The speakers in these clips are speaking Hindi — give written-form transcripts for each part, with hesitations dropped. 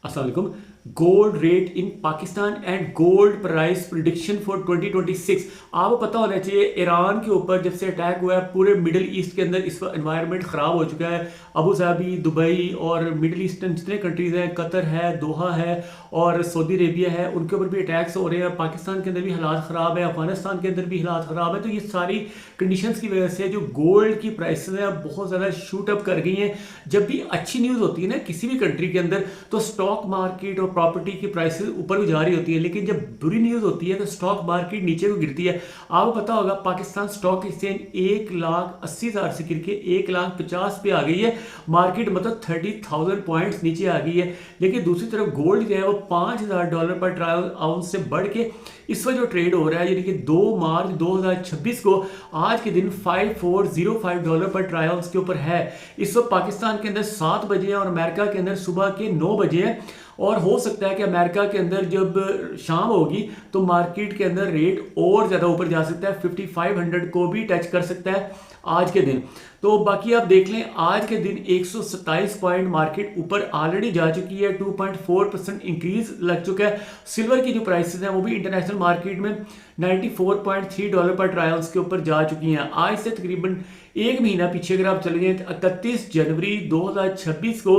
अस्सलाम वालेकुम। Gold rate in Pakistan and gold price prediction for 2026। आपको पता होना चाहिए ईरान के ऊपर जब से अटैक हुआ है पूरे मिडिल ईस्ट के अंदर इस वक्त एनवायरनमेंट ख़राब हो चुका है। अबू धाबी, दुबई और मिडिल ईस्टर्न जितने कंट्रीज़ हैं, कतर है, दोहा है और सऊदी अरेबिया है, उनके ऊपर भी अटैक्स हो रहे हैं। पाकिस्तान के अंदर भी हालात ख़राब है, अफगानिस्तान के अंदर भी हालात ख़राब है। तो ये सारी कंडीशंस की वजह से जो गोल्ड की प्राइसेस हैं बहुत ज़्यादा शूट अप कर गई हैं। जब भी अच्छी न्यूज़ होती है ना किसी भी कंट्री के अंदर तो स्टॉक मार्केट और प्रॉपर्टी की प्राइसेस ऊपर भी जा रही होती है, लेकिन जब बुरी न्यूज़ होती है तो स्टॉक मार्केट नीचे को गिरती है। आपको पता होगा पाकिस्तान स्टॉक एक्सचेंज 1,80,000 से गिर के 1,50,000 पे आ गई है। मार्केट मतलब 30,000 पॉइंट्स नीचे आ गई है। लेकिन दूसरी तरफ गोल्ड जो है वो $5,000 पर ट्रायल आउंस से बढ़ के इस वक्त जो ट्रेड हो रहा है यानी कि 2 मार्च 2026 को आज के दिन $5,405 पर ट्राई आउंस के ऊपर है। इस वक्त पाकिस्तान के अंदर 7 बजे हैं और अमेरिका के अंदर सुबह के 9 बजे हैं। और हो सकता है कि अमेरिका के अंदर जब शाम होगी तो मार्केट के अंदर रेट और ज़्यादा ऊपर जा सकता है, 5500 को भी टच कर सकता है आज के दिन। तो बाकी आप देख लें आज के दिन 127 पॉइंट मार्केट ऊपर ऑलरेडी जा चुकी है, 2.4% इंक्रीज लग चुका है। सिल्वर की जो प्राइसेस हैं वो भी इंटरनेशनल मार्केट में $94.3 पर ट्राई आउंस के ऊपर जा चुकी हैं। आज से तकरीबन एक महीना पीछे अगर आप चले जाएं तो 31 जनवरी 2026 को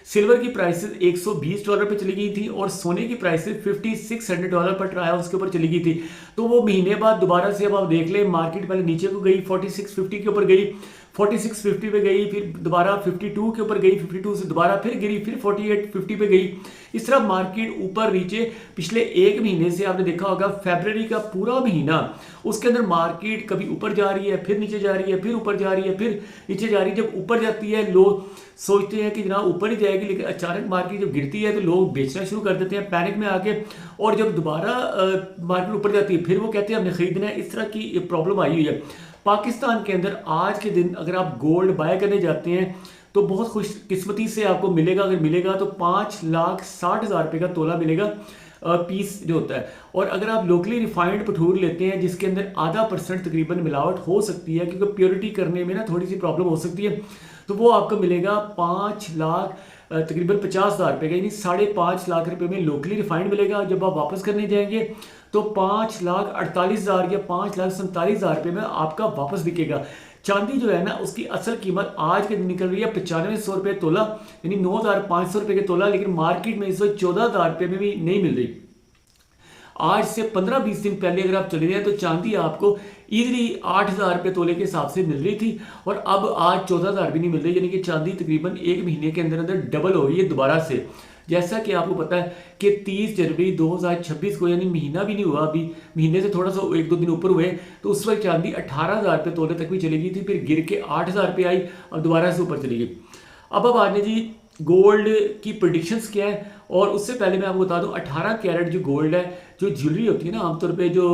सिल्वर की प्राइसेस $120 पे चली गई थी और सोने की प्राइसेस $5,600 पर ट्राई आउंस के ऊपर चली गई थी। तो वो महीने बाद दोबारा से अब आप देख लें मार्केट पहले नीचे को गई, 4650 के ऊपर गई, 4650 पे गई, फिर दोबारा 52 के ऊपर गई, 52 से दोबारा फिर गिरी, फिर 4850 पे गई। इस तरह मार्केट ऊपर नीचे पिछले एक महीने से आपने देखा होगा फरवरी का पूरा महीना उसके अंदर मार्केट कभी ऊपर जा रही है, फिर नीचे जा रही है, फिर ऊपर जा रही है, फिर नीचे जा रही है। जब ऊपर जाती है लोग सोचते हैं कि जनाब ऊपर ही जाएगी, लेकिन अचानक मार्केट जब गिरती है तो लोग बेचना शुरू कर देते हैं पैनिक में आके। और जब दोबारा मार्केट ऊपर जाती है फिर वो कहते हैं हमने खरीदना है। इस तरह की प्रॉब्लम आई हुई है पाकिस्तान के अंदर। आज के दिन अगर आप गोल्ड बाय करने जाते हैं तो बहुत खुशकिस्मती से आपको मिलेगा, अगर मिलेगा तो 5,60,000 रुपये का तोला मिलेगा पीस जो होता है। और अगर आप लोकली रिफाइंड पठूर लेते हैं जिसके अंदर %0.5% तकरीबन मिलावट हो सकती है क्योंकि प्योरिटी करने में ना थोड़ी सी प्रॉब्लम हो सकती है, तो वो आपको मिलेगा 5 लाख तकरीबन 50,000 रुपये का, यानी 5.5 लाख रुपये में लोकली रिफाइंड मिलेगा। जब आप वापस करने जाएंगे तो 5,48,000 या 5,47,000 रुपये में आपका वापस बिकेगा। चांदी जो है ना उसकी असल कीमत आज के दिन निकल रही है 9500 रुपये तोला, यानी 9,500 रुपये के तोला, लेकिन मार्केट में इस वक्त 14,000 रुपये में भी नहीं मिल रही। आज से 15-20 दिन पहले अगर आप चले जाए तो चांदी आपको इजीली 8,000 रुपये तोले के हिसाब से मिल रही थी और अब आज 14,000 भी नहीं मिल रही, यानी कि चांदी तकरीबन एक महीने के अंदर अंदर डबल हो रही है दोबारा से। जैसा कि आपको पता है कि 30 जनवरी 2026 को यानी महीना भी नहीं हुआ, अभी महीने से थोड़ा सा 1-2 दिन ऊपर हुए, तो उस वक्त चांदी 18,000 रुपये तोले तक भी चली गई थी, फिर गिर के 8,000 रुपये आई और दोबारा से ऊपर चली गई। अब आने जी गोल्ड की प्रेडिक्शंस क्या है। और उससे पहले मैं आपको बता दूं 18 कैरेट जो गोल्ड है, जो ज्वेलरी होती है ना आमतौर पे जो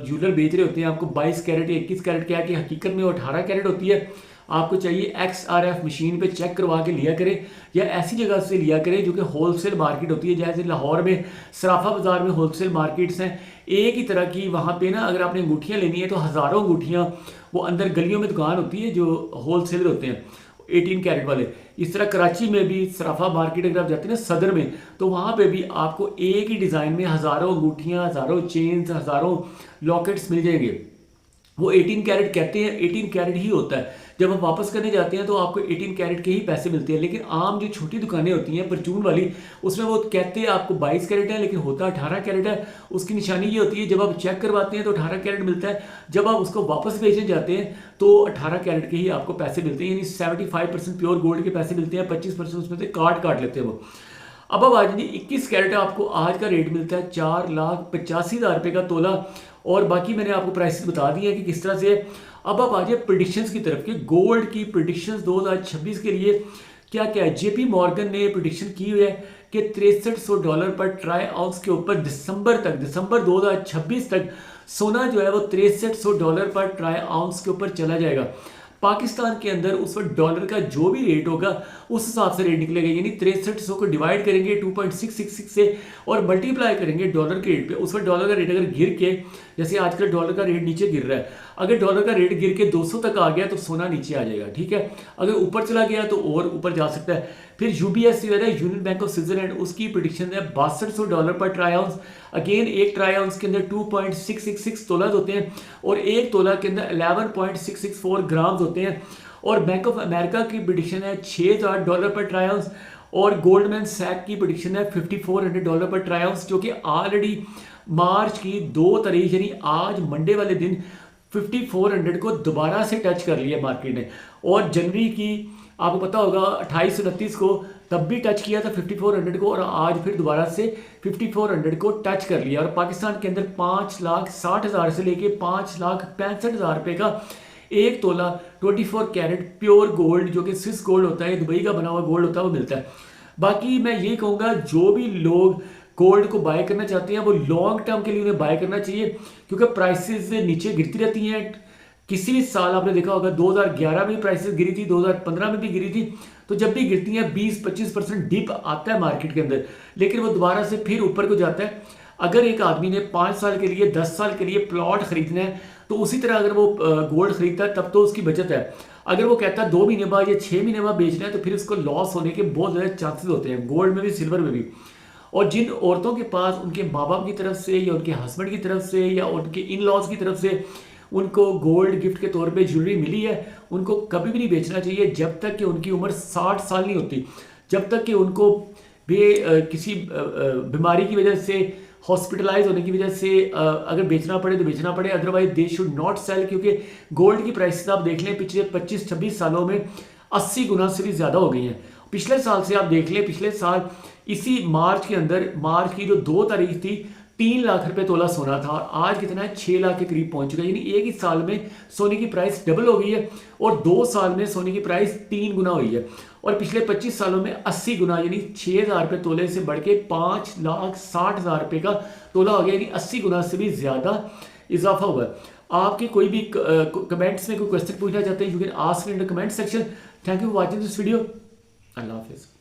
ज्वेलर बेच रहे होते हैं आपको 22 कैरेट या 21 कैरेट क्या कि हकीकत में वो 18 कैरेट होती है। आपको चाहिए XRF मशीन पे चेक करवा के लिया करें या ऐसी जगह से लिया करें जो कि होलसेल मार्केट होती है। जैसे लाहौर में सराफा बाज़ार में होलसेल मार्केट्स हैं एक ही तरह की, वहाँ पे ना अगर आपने अंगूठियाँ लेनी है तो हज़ारों अंगूठियाँ वो अंदर गलियों में दुकान होती है जो होलसेलर होते हैं 18 कैरेट वाले। इस तरह कराची में भी सराफा मार्केट अगर आप जाते हैं ना सदर में, तो वहाँ पे भी आपको एक ही डिज़ाइन में हज़ारों अंगूठियाँ, हज़ारों चेन्स, हज़ारों लॉकेट्स मिल जाएंगे। वो 18 कैरेट कहते हैं, 18 कैरेट ही होता है। जब आप वापस करने जाते हैं तो आपको 18 कैरेट के ही पैसे मिलते हैं। लेकिन आम जो छोटी दुकानें होती हैं परचून वाली, उसमें वो कहते हैं आपको 22 कैरेट है लेकिन होता 18 कैरेट है। उसकी निशानी ये होती है जब आप चेक करवाते हैं तो 18 कैरेट मिलता है, जब आप उसको वापस बेचने जाते हैं तो 18 कैरेट के ही आपको पैसे मिलते हैं, यानी 75% प्योर गोल्ड के पैसे मिलते हैं, 25% उसमें से काट लेते हैं वो। अब आज जी 21 कैरेट आपको आज का रेट मिलता है 4,85,000 रुपये का तोला। और बाकी मैंने आपको प्राइसेस बता दी है कि किस तरह से। अब आप आ जाए प्रेडिक्शंस की तरफ कि गोल्ड की प्रेडिक्शंस 2026 के लिए क्या क्या है। JP मॉर्गन ने प्रेडिक्शन की हुई है कि $6300 पर ट्राई आउंस के ऊपर दिसंबर 2026 तक सोना जो है वो $6300 पर ट्राई आउंस के ऊपर चला जाएगा। पाकिस्तान के अंदर उस वक्त डॉलर का जो भी रेट होगा उस हिसाब से रेट निकलेगा, यानी 6300 को डिवाइड करेंगे 2.666 से और मल्टीप्लाई करेंगे डॉलर के रेट पे। उस वक्त डॉलर का रेट अगर गिर के, जैसे आजकल डॉलर का रेट नीचे गिर रहा है, अगर डॉलर का रेट गिर के 200 तक आ गया तो सोना नीचे आ जाएगा, ठीक है। अगर ऊपर चला गया तो और ऊपर जा सकता है। फिर यूबीएस जो है ना, यूनियन बैंक ऑफ स्विट्जरलैंड, उसकी प्रिडिक्शन है $6200 पर ट्राई आउंस। अगेन एक ट्राई आउंस के अंदर 2.666 तोलाज होते हैं और एक तोला के अंदर 11.664 ग्राम्स होते हैं। और बैंक ऑफ अमेरिका की प्रिडिक्शन है $6000 पर ट्राई आउंस और गोल्डमैन सैक की प्रिडिक्शन है $5400 पर ट्राई आउंस, जो कि ऑलरेडी मार्च की 2 तारीख यानी आज मंडे वाले दिन 5400 को दोबारा से टच कर लिया मार्केट ने। और जनवरी की आपको पता होगा 28-29 को तब भी टच किया था 5400 को और आज फिर दोबारा से 5400 को टच कर लिया। और पाकिस्तान के अंदर 5,60,000 से लेके 5,65,000 रुपये का एक तोला 24 कैरेट प्योर गोल्ड, जो कि स्विस गोल्ड होता है, दुबई का बना हुआ गोल्ड होता है, वो मिलता है। बाकी मैं ये कहूँगा जो भी लोग गोल्ड को बाय करना चाहते हैं वो लॉन्ग टर्म के लिए उन्हें बाय करना चाहिए, क्योंकि प्राइसेस नीचे गिरती रहती हैं। किसी भी साल आपने देखा होगा 2011 में प्राइसेस गिरी थी, 2015 में भी गिरी थी। तो जब भी गिरती हैं 20-25% डिप आता है मार्केट के अंदर, लेकिन वो दोबारा से फिर ऊपर को जाता है। अगर एक आदमी ने 5 साल के लिए 10 साल के लिए प्लॉट खरीदना है तो उसी तरह अगर वो गोल्ड खरीदता है तब तो उसकी बचत है। अगर वो कहता है 2 महीने बाद या 6 महीने बाद बेचना है तो फिर उसको लॉस होने के बहुत ज़्यादा चांसेस होते हैं, गोल्ड में भी सिल्वर में भी। और जिन औरतों के पास उनके माँ बाप की तरफ से या उनके हस्बैंड की तरफ से या उनके इन लॉज की तरफ से उनको गोल्ड गिफ्ट के तौर पे ज्वेलरी मिली है, उनको कभी भी नहीं बेचना चाहिए जब तक कि उनकी उम्र 60 साल नहीं होती, जब तक कि उनको किसी बीमारी की वजह से हॉस्पिटलाइज होने की वजह से अगर बेचना पड़े तो बेचना पड़े, otherwise they should not sell. क्योंकि गोल्ड की प्राइसेस आप देख लें पिछले 25-26 सालों में 80 गुना से भी ज़्यादा हो गई हैं। पिछले साल से आप देख लें, पिछले साल इसी मार्च के अंदर, मार्च की जो 2 तारीख थी, 3 लाख रुपए तोला सोना था और आज कितना है 6 लाख के करीब पहुंच चुका है। यानी एक ही साल में सोने की प्राइस डबल हो गई है और 2 साल में सोने की प्राइस 3 गुना हुई है। और पिछले 25 सालों में 80 गुना यानी 6,000 रुपये तोले से बढ़ के 5,60,000 रुपये का तोला हो गया, यानी 80 गुना से भी ज़्यादा इजाफा हुआ है। आपके कोई भी कमेंट्स में कोई क्वेश्चन पूछना चाहते हैं, you can ask in the comment section. Thank you for watching this video. अल्लाह हाफिज़।